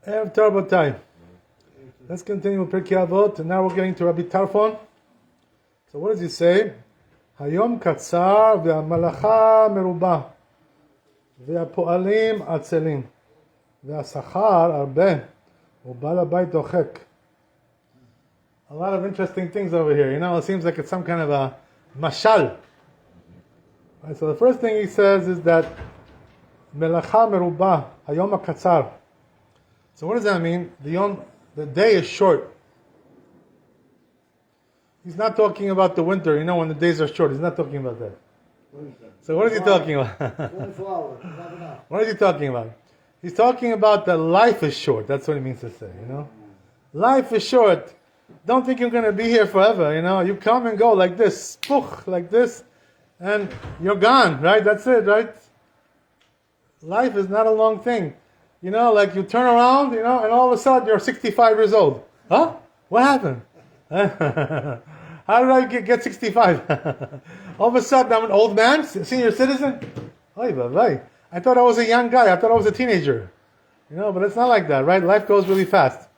Erev Tov Rabotai. Let's continue with Pirkeh Avot, and now we're getting to Rabbi Tarfon. So what does he say? Hayom katzar ve'amalacha merubah ve'apo'alim atzelim ve'asachar arbeh u'bal habayit dochek. A lot of interesting things over here. You know, it seems like it's some kind of a mashal. Right, so the first thing he says is that melacha merubah hayom katzar. So what does that mean? The day is short. He's not talking about the winter, you know, when the days are short. He's not talking about that. So what is he talking about? What is he talking about? He's talking about that life is short. That's what he means to say, you know. Life is short. Don't think you're going to be here forever, you know. You come and go like this, spooch, like this, and you're gone, right? That's it, right? Life is not a long thing. You know, like you turn around, you know, and all of a sudden you're 65 years old. Huh? What happened? How did I get 65? All of a sudden I'm an old man, senior citizen? Oy, bye. I thought I was a young guy. I thought I was a teenager. You know, but it's not like that, right? Life goes really fast.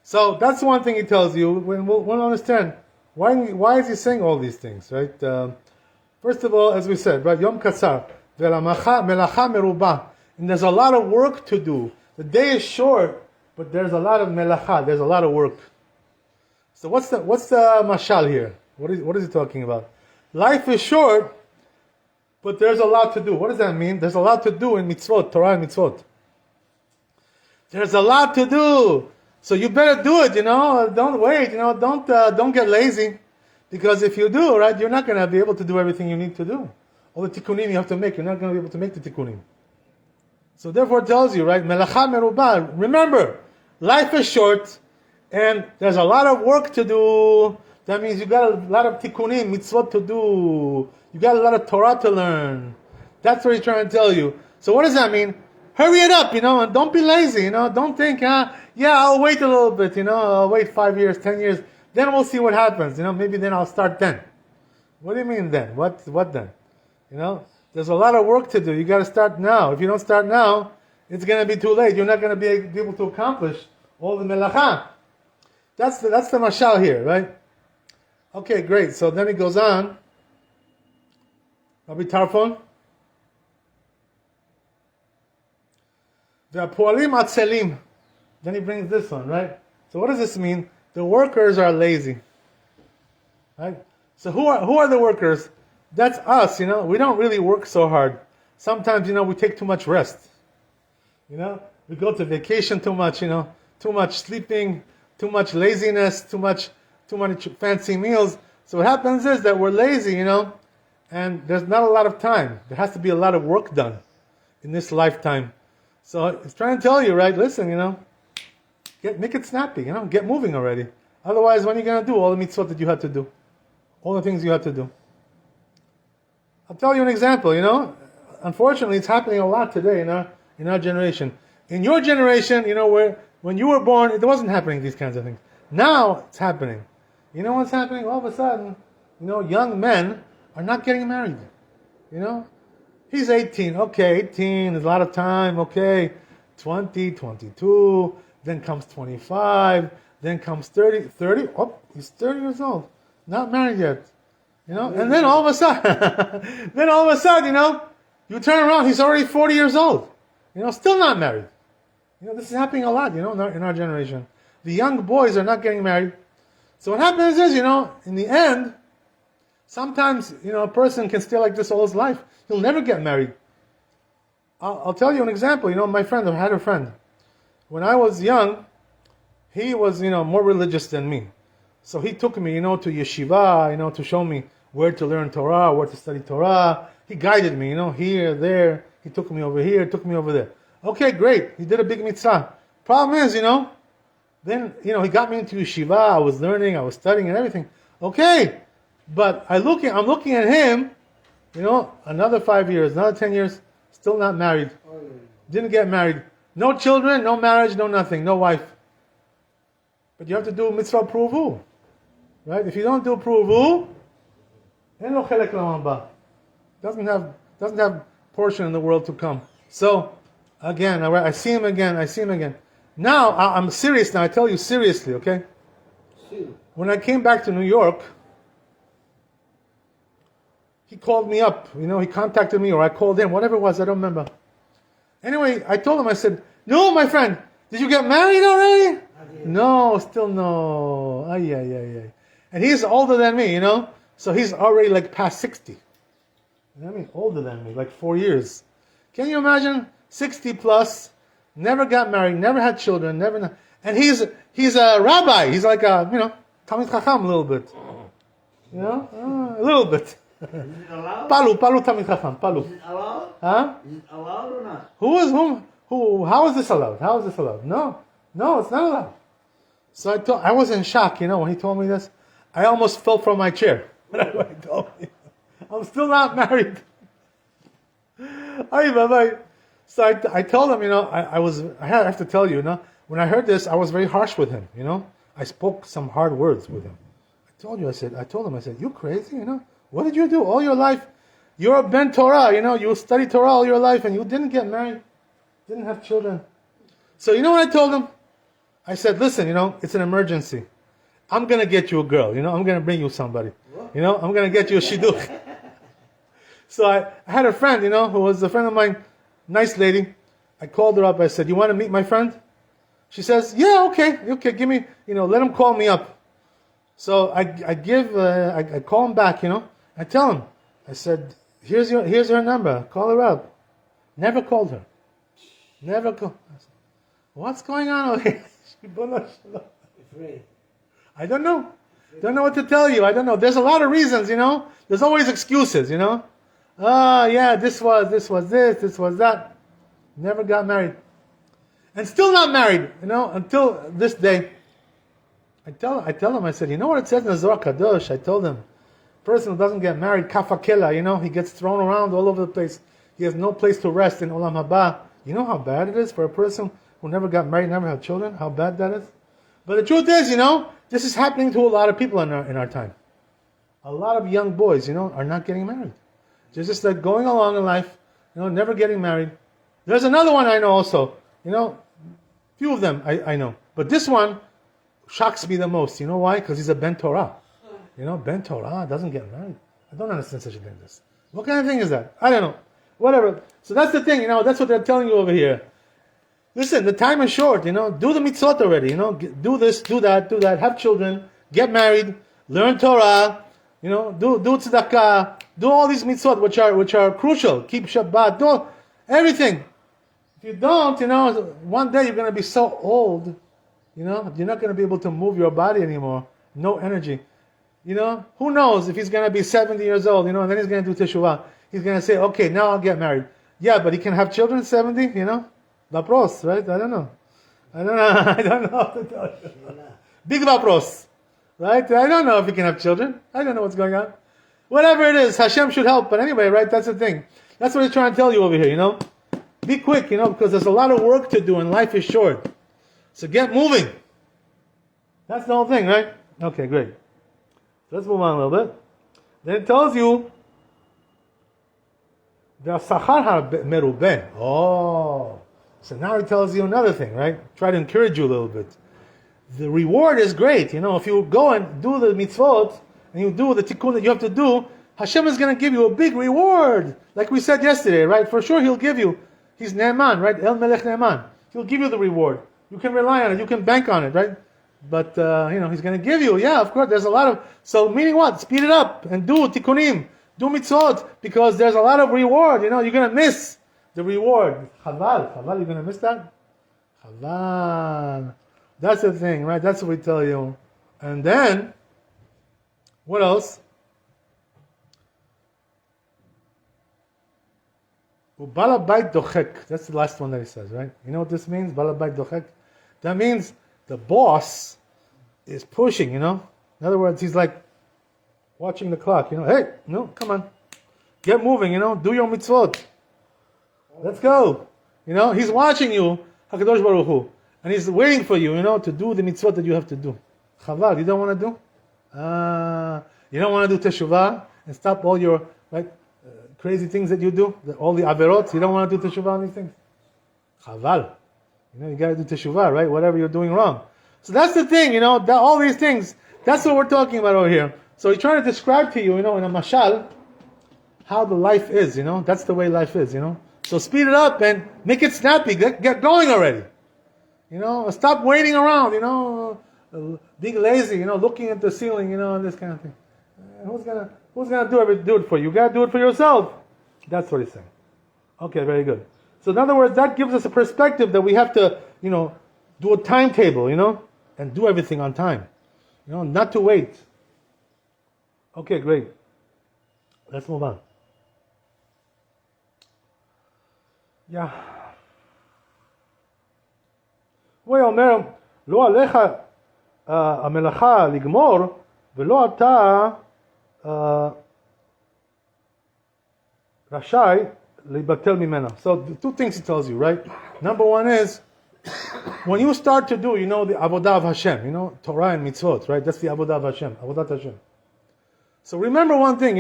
So that's one thing he tells you. We'll understand. Why is he saying all these things, right? First of all, as we said, right? Yom Katzar. Melacha merubah. And there's a lot of work to do. The day is short, but there's a lot of melacha. There's a lot of work. So what's the mashal here? What is he talking about? Life is short, but there's a lot to do. What does that mean? There's a lot to do in mitzvot, Torah and mitzvot. There's a lot to do. So you better do it, you know. Don't wait, you know. Don't get lazy. Because if you do, right, you're not going to be able to do everything you need to do. All the tikkunim you have to make, you're not going to be able to make the tikkunim. So therefore it tells you, right, melacha merubah. Remember, life is short, and there's a lot of work to do. That means you got a lot of tikkunim, mitzvot to do. You got a lot of Torah to learn. That's what he's trying to tell you. So what does that mean? Hurry it up, you know, and don't be lazy, you know. Don't think, I'll wait a little bit, you know. I'll wait 5 years, 10 years. Then we'll see what happens, you know. Maybe then I'll start then. What do you mean then? What then? You know? There's a lot of work to do. You got to start now. If you don't start now, it's going to be too late. You're not going to be able to accomplish all the melacha. That's the mashal here, right? Okay, great. So then he goes on. Rabbi Tarfon. Ve'apo'alim atzelim. Then he brings this one, right? So what does this mean? The workers are lazy, right? So who are the workers? That's us, you know. We don't really work so hard. Sometimes, you know, we take too much rest. You know, we go to vacation too much, you know, too much sleeping, too much laziness, too much fancy meals. So what happens is that we're lazy, you know, and there's not a lot of time. There has to be a lot of work done in this lifetime. So it's trying to tell you, right? Listen, you know, make it snappy, you know, get moving already. Otherwise, when are you going to do all the mitzvot that you have to do? All the things you have to do. I'll tell you an example, you know. Unfortunately, it's happening a lot today in our generation. In your generation, you know, when you were born, it wasn't happening, these kinds of things. Now, it's happening. You know what's happening? All of a sudden, you know, young men are not getting married. You know? He's 18. Okay, 18, there's a lot of time. Okay, 20, 22, then comes 25, then comes 30. Oh, he's 30 years old. Not married yet. You know, and then all of a sudden, you know, you turn around, he's already 40 years old. You know, still not married. You know, this is happening a lot, you know, in our generation. The young boys are not getting married. So what happens is, you know, in the end, sometimes, you know, a person can stay like this all his life. He'll never get married. I'll tell you an example. You know, my friend, I had a friend. When I was young, he was, you know, more religious than me. So he took me, you know, to yeshiva, you know, to show me where to learn Torah, where to study Torah. He guided me, you know, here, there. He took me over here, took me over there. Okay, great. He did a big mitzvah. Problem is, you know, then, you know, he got me into yeshiva. I was learning, I was studying and everything. Okay, but I'm looking at him, you know, another 5 years, another 10 years, still not married. Didn't get married. No children, no marriage, no nothing, no wife. But you have to do mitzvah pruvu. Right? If you don't do pruvu, doesn't have portion in the world to come. So again, I see him again. Now, I'm serious now. I tell you seriously, okay? When I came back to New York, he called me up. He contacted me, or I called him, whatever it was, I don't remember. Anyway, I told him, I said, no, my friend, did you get married already? No, still no. Ay, ay, ay, ay. And he's older than me, so he's already like past 60. You know what I mean? Older than me, like 4 years. Can you imagine? 60 plus, never got married, never had children, and he's a rabbi. He's like a, Talmid Chacham a little bit. A little bit. Is it allowed? Palu Talmid Chacham, Palu. Is it allowed? Huh? Is it allowed or not? How is this allowed? How is this allowed? No, it's not allowed. So I was in shock, when he told me this. I almost fell from my chair. When he told me, I'm still not married. So I told him, I have to tell you, when I heard this, I was very harsh with him, I spoke some hard words with him. I told him, you crazy, What did you do all your life? You're a Ben Torah, you studied Torah all your life and you didn't get married, didn't have children. So you know what I told him? I said, listen, it's an emergency. I'm going to get you a girl, I'm going to bring you somebody. I'm going to get you a shidduch. So I had a friend, who was a friend of mine, nice lady. I called her up. I said, you want to meet my friend? She says, yeah, okay, give me, let him call me up. So I call him back, I tell him, I said, here's her number, call her up. Never called her. Never called. What's going on over here? I don't know. Don't know what to tell you. I don't know. There's a lot of reasons, There's always excuses, yeah, this was that. Never got married. And still not married, until this day. I tell him, I said, you know what it says in the Zohar Kadosh? I told him, person who doesn't get married, kafakela, he gets thrown around all over the place. He has no place to rest in Olam Haba. You know how bad it is for a person who never got married, never had children? How bad that is? But the truth is, this is happening to a lot of people in our time. A lot of young boys, are not getting married. They're just like going along in life, never getting married. There's another one I know also, few of them I know. But this one shocks me the most. You know why? Because he's a Ben Torah. Ben Torah doesn't get married. I don't understand such a thing as this. What kind of thing is that? I don't know. Whatever. So that's the thing, that's what they're telling you over here. Listen, the time is short, do the mitzvot already, do this, do that, have children, get married, learn Torah, do tzedakah, do all these mitzvot which are crucial, keep Shabbat, do everything. If you don't, one day you're going to be so old, you're not going to be able to move your body anymore, no energy. Who knows if he's going to be 70 years old, and then he's going to do teshuvah. He's going to say, okay, now I'll get married. Yeah, but he can have children at 70, Vapros, right? I don't know what to tell you. Big vapros, right? I don't know if he can have children. I don't know what's going on. Whatever it is, Hashem should help. But anyway, right? That's the thing. That's what he's trying to tell you over here, Be quick, because there's a lot of work to do and life is short. So get moving. That's the whole thing, right? Okay, great. Let's move on a little bit. Then it tells you the sachar merubeh. Oh. So now he tells you another thing, right? Try to encourage you a little bit. The reward is great. If you go and do the mitzvot, and you do the tikkun that you have to do, Hashem is going to give you a big reward. Like we said yesterday, right? For sure He'll give you. He's Ne'eman, right? El Melech Ne'eman. He'll give you the reward. You can rely on it. You can bank on it, right? But, He's going to give you. Yeah, of course, there's a lot of... So, meaning what? Speed it up and do tikkunim. Do mitzvot. Because there's a lot of reward. You're going to miss the reward. Chaval, you're going to miss that? Chaval. That's the thing, right? That's what we tell you. And then, what else? Balabait dochek. That's the last one that he says, right? You know what this means? Balabait dochek. That means the boss is pushing, In other words, he's like watching the clock, Hey, no, come on. Get moving, Do your mitzvot. Let's go. He's watching you, HaKadosh Baruch Hu. And he's waiting for you, to do the mitzvot that you have to do. Chaval, you don't want to do? You don't want to do teshuvah and stop all your crazy things that you do? All the averot? You don't want to do teshuvah on these things? Chaval. You got to do teshuvah, right? Whatever you're doing wrong. So that's the thing, that all these things, that's what we're talking about over here. So he's trying to describe to you, in a mashal, how the life is, That's the way life is, So speed it up and make it snappy. Get going already. Stop waiting around, being lazy, looking at the ceiling, and this kind of thing. Who's gonna do it for you? You gotta do it for yourself. That's what he's saying. Okay, very good. So in other words, that gives us a perspective that we have to, do a timetable, and do everything on time. Not to wait. Okay, great. Let's move on. Yeah. הוא היה אומר, לא עליך המלאכה לגמור, ולא אתה רשאי להיבטל ממנה. So the two things he tells you, right? Number one is, when you start to do, the avodah of Hashem, Torah and Mitzvot, right? That's the avodah of Hashem, avodat Hashem. So remember one thing,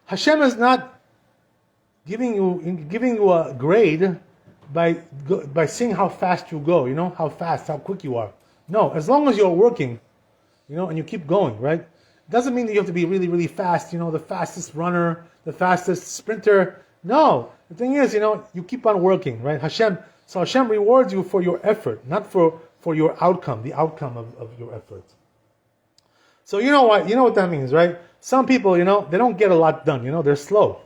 Hashem is not giving you a grade by seeing how fast you go, how quick you are. No, as long as you're working, and you keep going, right? Doesn't mean that you have to be really, really fast, the fastest runner, the fastest sprinter. No, the thing is, you keep on working, right? Hashem rewards you for your effort, not for your outcome, the outcome of your effort. So you know what that means, right? Some people, they don't get a lot done, they're slow.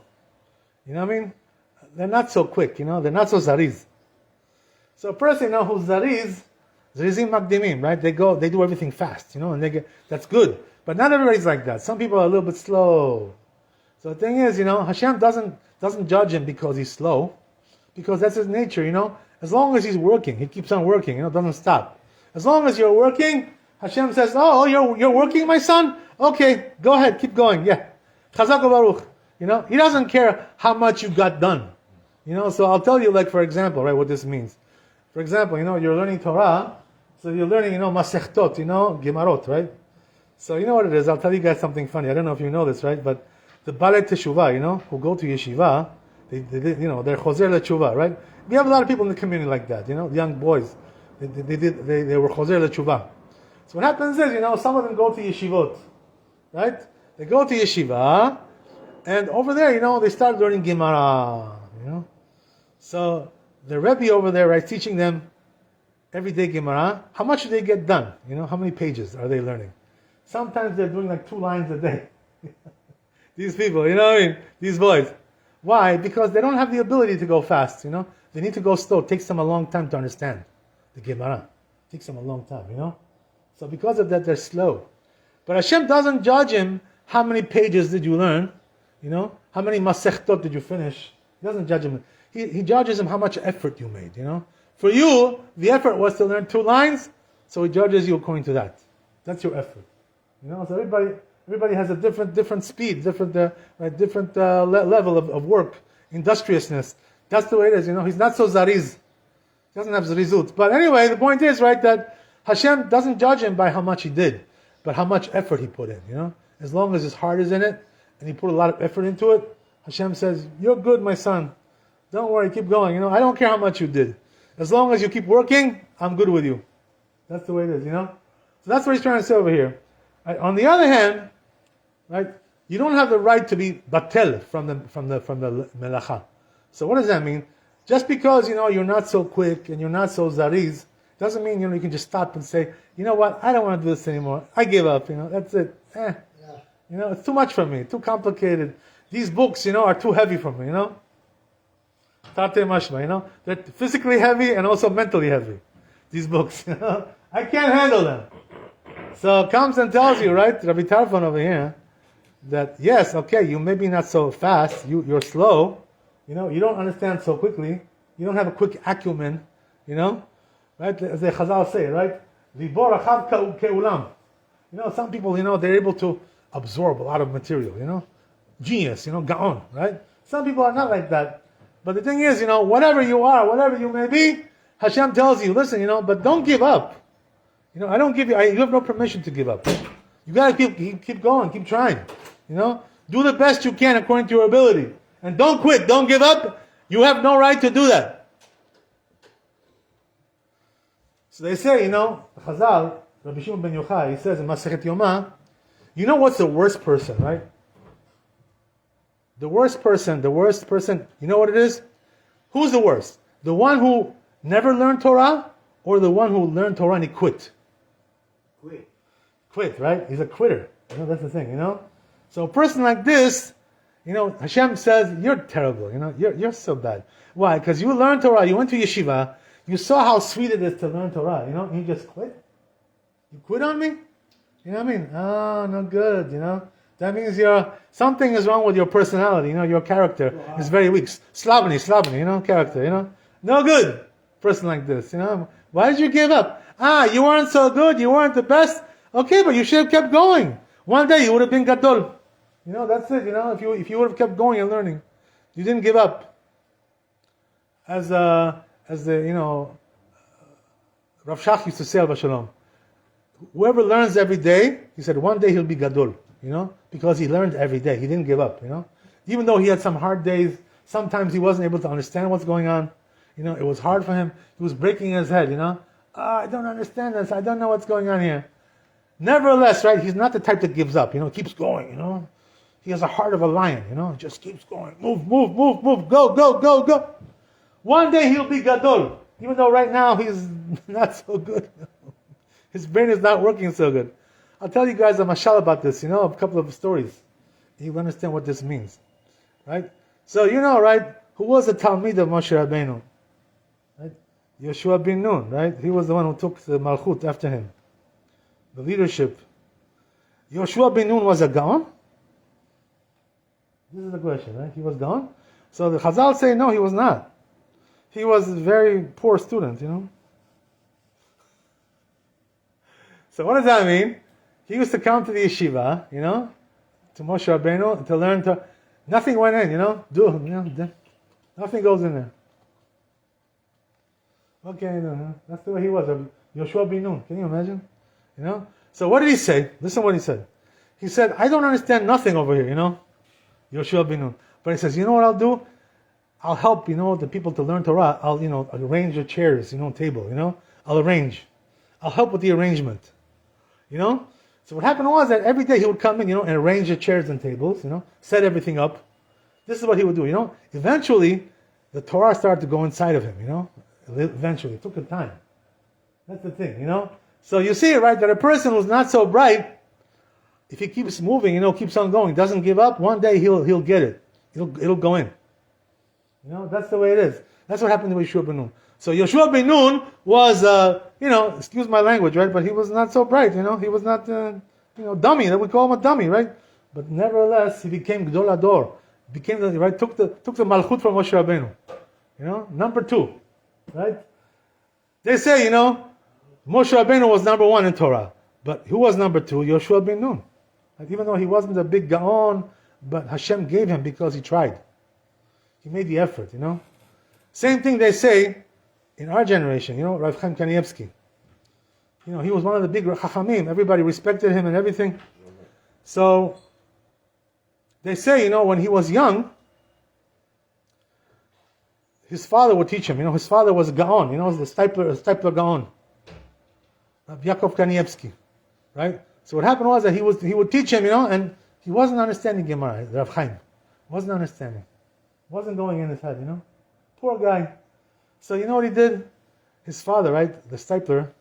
You know what I mean? They're not so quick, they're not so zariz. So a person, who's zarizim makdimim, right? They do everything fast, and that's good. But not everybody's like that. Some people are a little bit slow. So the thing is, Hashem doesn't judge him because he's slow, because that's his nature, As long as he's working, he keeps on working, doesn't stop. As long as you're working, Hashem says, oh, you're working, my son? Okay, go ahead, keep going, yeah. Chazak Baruch. He doesn't care how much you got done. So I'll tell you, for example, right, what this means. For example, you're learning Torah, so you're learning, Masechtot, Gemarot, right? So you know what it is, I'll tell you guys something funny. I don't know if you know this, right? But the Balei Teshuvah, who go to yeshiva, they're Choser LeTeshuvah, right? We have a lot of people in the community like that, young boys. They were Choser LeTeshuvah. So what happens is, some of them go to yeshivot, right? They go to yeshiva, and over there, they start learning Gemara, So the Rabbi over there, right, teaching them everyday Gemara. How much do they get done? How many pages are they learning? Sometimes they're doing 2 lines a day. These people, these boys. Why? Because they don't have the ability to go fast, They need to go slow. It takes them a long time to understand the Gemara. It takes them a long time, So because of that, they're slow. But Hashem doesn't judge him, how many pages did you learn? How many masechtot did you finish? He doesn't judge him. He judges him how much effort you made, For you, the effort was to learn 2 lines, so he judges you according to that. That's your effort. So everybody has a different speed, different level of work, industriousness. That's the way it is, He's not so zariz. He doesn't have zarizut. But anyway, the point is, right, that Hashem doesn't judge him by how much he did, but how much effort he put in, As long as his heart is in it, and he put a lot of effort into it, Hashem says, you're good, my son. Don't worry, keep going, I don't care how much you did. As long as you keep working, I'm good with you. That's the way it is, So that's what he's trying to say over here. Right? On the other hand, right, you don't have the right to be batel from the melacha. So what does that mean? Just because you're not so quick and you're not so zariz, doesn't mean you can just stop and say, you know what, I don't want to do this anymore. I give up. That's it. It's too much for me. Too complicated. These books, are too heavy for me. Tate mashma. They're physically heavy and also mentally heavy. These books. I can't handle them. So comes and tells you, right, Rabbi Tarfon over here, that yes, okay, you may be not so fast, you're slow, you don't understand so quickly, you don't have a quick acumen, right? As the Chazal say, right? Libor achav ke'ulam. Some people, they're able to absorb a lot of material, genius, gaon, right? Some people are not like that. But the thing is, whatever you are, whatever you may be, Hashem tells you, listen, but don't give up. I don't give you, you have no permission to give up. You gotta keep going, keep trying. Do the best you can according to your ability. And don't quit, don't give up. You have no right to do that. So they say, Chazal, Rabbi Shimon ben Yochai, he says in Masechet Yomah, you know what's the worst person, right? The worst person, you know what it is? Who's the worst? The one who never learned Torah, or the one who learned Torah and he quit? Quit, right? He's a quitter. That's the thing, So a person like this, Hashem says, you're terrible, you're so bad. Why? Because you learned Torah, you went to yeshiva, you saw how sweet it is to learn Torah, and you just quit? You quit on me? You know what I mean? Oh, no good, That means something is wrong with your personality, your character is very weak. Slabny, character, No good, person like this, Why did you give up? You weren't so good, you weren't the best. Okay, but you should have kept going. One day you would have been gadol. That's it, if you would have kept going and learning. You didn't give up. As the Rav Shach used to say, Al Shalom, whoever learns every day, he said, one day he'll be gadol, because he learned every day. He didn't give up, Even though he had some hard days, sometimes he wasn't able to understand what's going on. It was hard for him. He was breaking his head, I don't understand this. I don't know what's going on here. Nevertheless, right, he's not the type that gives up, keeps going, He has a heart of a lion, just keeps going. Move, go. One day he'll be gadol, even though right now he's not so good. His brain is not working so good. I'll tell you guys a mashal about this, a couple of stories. You'll understand what this means, right? So, right, who was the Talmid of Moshe Rabbeinu? Right? Yoshua bin Nun, right? He was the one who took the Malchut after him. The leadership. Yoshua bin Nun was a Gaon? This is the question, right? He was Gaon? So the Chazal say, no, he was not. He was a very poor student, So what does that mean? He used to come to the yeshiva, to Moshe Rabbeinu, to learn to... Nothing went in, nothing goes in there. Okay, that's the way he was. Yoshua bin Nun, can you imagine? So what did he say? Listen what he said. He said, I don't understand nothing over here, Yoshua bin Nun. But he says, you know what I'll do? I'll help, the people to learn Torah. I'll, arrange the chairs, table, I'll arrange. I'll help with the arrangement. So what happened was that every day he would come in, and arrange the chairs and tables, set everything up. This is what he would do, Eventually, the Torah started to go inside of him, Eventually. It took a time. That's the thing, So you see, right, that a person who's not so bright, if he keeps moving, keeps on going, doesn't give up, one day he'll get it. It'll go in. That's the way it is. That's what happened to Yoshua bin Nun. So Yoshua bin Nun was, excuse my language, right? But he was not so bright, He was not, dummy. That we call him a dummy, right? But nevertheless, he became Gdol Ador. Took the Malchut from Moshe Rabbeinu. Number 2, right? They say, Moshe Rabbeinu was number 1 in Torah. But who was number 2? Yoshua bin Nun. Even though he wasn't a big Gaon, but Hashem gave him because he tried. He made the effort, Same thing they say in our generation, Rav Chaim Kanievsky. He was one of the big Chachamim. Everybody respected him and everything. So, they say, when he was young, his father would teach him. His father was a Gaon, the Stipler Gaon. Rav Yaakov Kanievsky. Right? So what happened was that he would teach him, and he wasn't understanding Gemara, Rav Chaim. Wasn't understanding. Wasn't going in his head, Poor guy. So you know what he did? His father, right, the Stipler,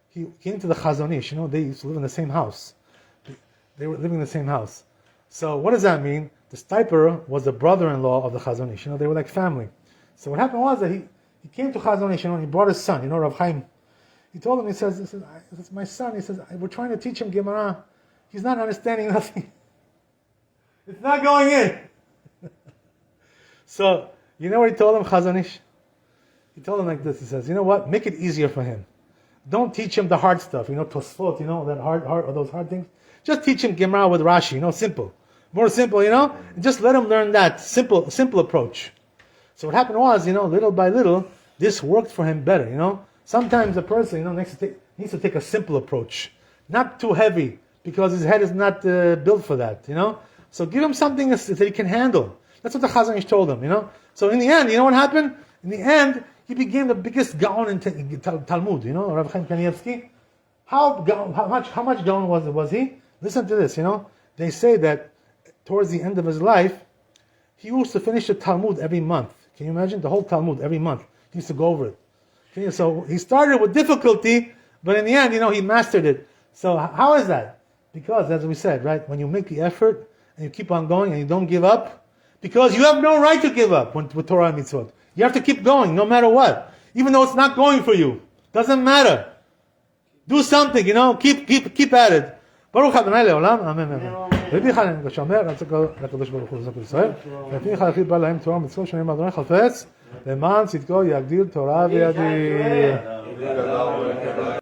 he came to the Chazon Ish. They used to live in the same house. They were living in the same house. So what does that mean? The Stipler was the brother-in-law of the Chazon Ish. They were like family. So what happened was that he came to Chazon Ish, and he brought his son, Rav Chaim. He told him, he says, my son, he says, we're trying to teach him Gemara. He's not understanding nothing. It's not going in. So, you know what he told him, Chazon Ish? He told him like this, he says, you know what, make it easier for him. Don't teach him the hard stuff, Tosfot, that hard, or those hard things. Just teach him Gemara with Rashi, simple. More simple, and just let him learn that simple approach. So what happened was, little by little, this worked for him better, Sometimes a person, needs to take a simple approach. Not too heavy, because his head is not built for that, So give him something that he can handle. That's what the Chazon Ish told him, So in the end, you know what happened? In the end, He became the biggest Gaon in Talmud, Rav Chaim Kanievsky. How much Gaon was he? Listen to this, They say that towards the end of his life, he used to finish the Talmud every month. Can you imagine? The whole Talmud every month. He used to go over it. Okay, so he started with difficulty, but in the end, he mastered it. So how is that? Because, as we said, right, when you make the effort and you keep on going and you don't give up, because you have no right to give up with Torah and Mitzvot. You have to keep going no matter what. Even though it's not going for you. Doesn't matter. Do something, keep at it. ברוך ה' לעולם, אמן אמן. רבי חנן שאומר, רצה לקדוש ברוך הוא לזכות ישראל, לפי חלפי בא להם תורה ומצוות שנאמר אדוני חפץ, למען צדקו יגדיל תורה וידיר.